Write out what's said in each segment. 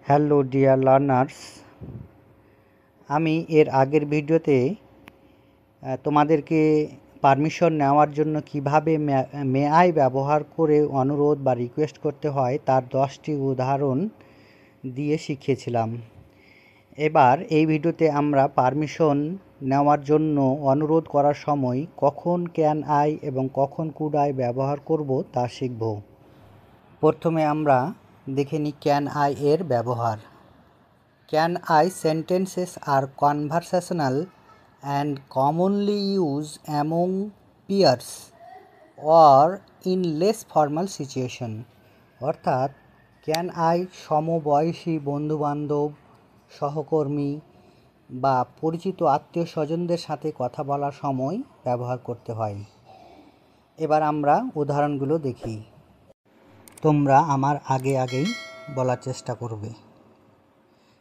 Hello dear learners, আমি এর আগের ভিডিওতে তোমাদেরকে পারমিশন নেওয়ার জন্য কিভাবে মে আই ব্যবহার করে অনুরোধ বা রিকোয়েস্ট করতে হয় তার 10টি উদাহরণ দিয়ে শিখিয়েছিলাম। এবার এই ভিডিওতে আমরা পারমিশন নেওয়ার জন্য অনুরোধ করার সময় কখন ক্যান আই এবং কখন কুড আই ব্যবহার করব তা শিখব। প্রথমে আমরা দেখে নিই ক্যান আই এর ব্যবহার। Can I sentences are conversational and commonly used among peers or in less formal situation. অর্থাৎ ক্যান আই সমবয়সী বন্ধুবান্ধব, সহকর্মী বা পরিচিত আত্মীয় স্বজনদের সাথে কথা বলার সময় ব্যবহার করতে হয়। এবার আমরা উদাহরণগুলো দেখি। তোমরা আমার আগেই বলার চেষ্টা করবে।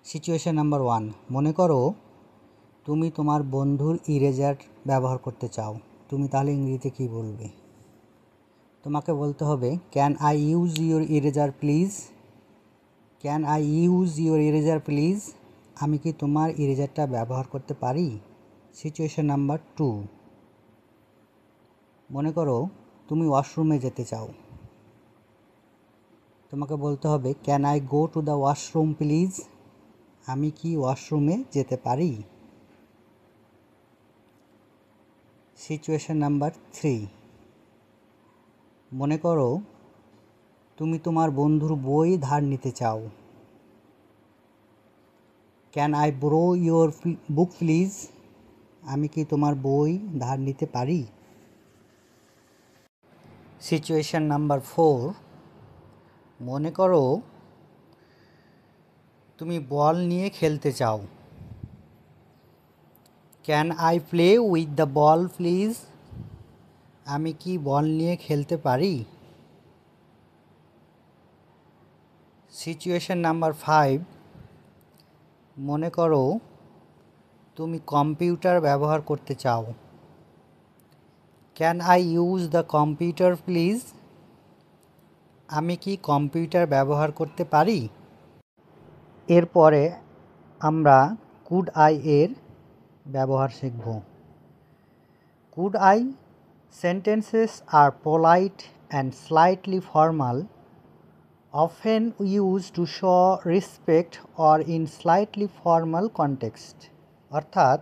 সিচুয়েশন নাম্বার 1, মনে করো তুমি তোমার বন্ধুর ইরেজার ব্যবহার করতে চাও। তুমি তাহলে ইংরেজিতে কী বলবে? তোমাকে বলতে হবে can I use your eraser please. Can I use your eraser please. আমি কি তোমার ইরেজারটা ব্যবহার করতে পারি? সিচুয়েশন নাম্বার 2, মনে করো তুমি ওয়াশরুমে যেতে চাও। তোমাকে বলতে হবে can I go to the washroom please. আমি কি ওয়াশরুমে যেতে পারি? সিচুয়েশন নাম্বার 3, মনে করো তুমি তোমার বন্ধুর বই ধার নিতে চাও। Can I borough your book please. আমি কি তোমার বই ধার নিতে পারি? সিচুয়েশন নাম্বার 4, মনে করো তুমি বল নিয়ে খেলতে চাও। Can I play with the ball please. আমি কি বল নিয়ে খেলতে পারি? সিচুয়েশন নাম্বার 5, মনে করো তুমি কম্পিউটার ব্যবহার করতে চাও। Can I use the computer please. আমি কি কম্পিউটার ব্যবহার করতে পারি? এরপরে আমরা কুড আই এর ব্যবহার শিখব। Could I sentences are polite and slightly formal, often used to show respect or in slightly formal context. অর্থাৎ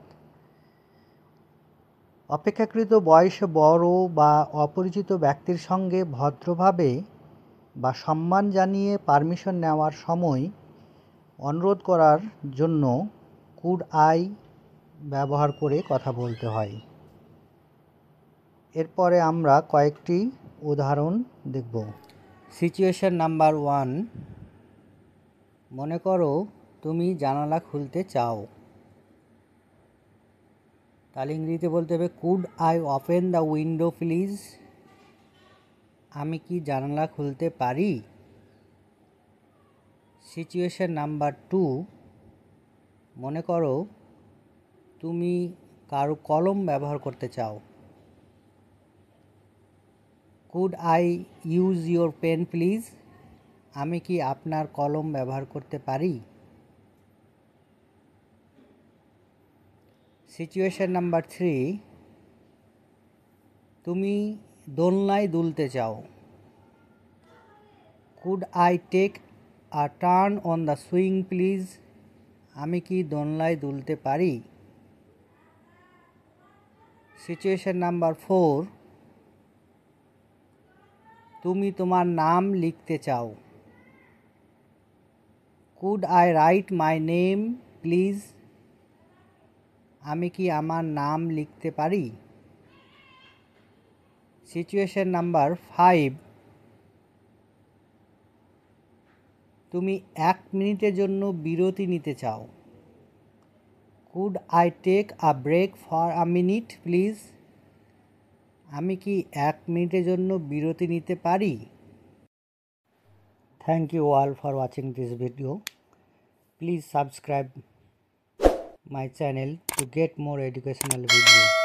অপেক্ষাকৃত বয়সে বড় বা অপরিচিত ব্যক্তির সঙ্গে ভদ্রভাবে বা সম্মান জানিয়ে পারমিশন নেওয়ার সময় অনুরোধ করার জন্য কুড আই ব্যবহার করে কথা বলতে হয়। এরপরে আমরা কয়েকটি উদাহরণ দেখব। সিচুয়েশন নাম্বার 1, মনে করো তুমি জানালা খুলতে চাও। তাহলে ইংরেজিতে বলতে হবে could I open the window please. আমি কি জানালা খুলতে পারি? সিচুয়েশন নাম্বার 2, মনে করো তুমি কারো কলম ব্যবহার করতে চাও। Could I use your pen please. আমি কি আপনার কলম ব্যবহার করতে পারি? সিচুয়েশন নাম্বার 3, তুমি দোলনায় দুলতে চাও। Could I take a turn on the swing please. আমি কি দোলনায় দুলতে পারি? সিচুয়েশন নাম্বার 4, তুমি তোমার নাম লিখতে চাও। Could I right my name please. আমি কি আমার নাম লিখতে পারি? সিচুয়েশন নাম্বার 5, তুমি 1 মিনিটের জন্য বিরতি নিতে চাও। Could I take a break for a minute please. আমি কি 1 মিনিটের জন্য বিরতি নিতে পারি? Thank you all for watching this video. Please subscribe my channel to get more educational videos.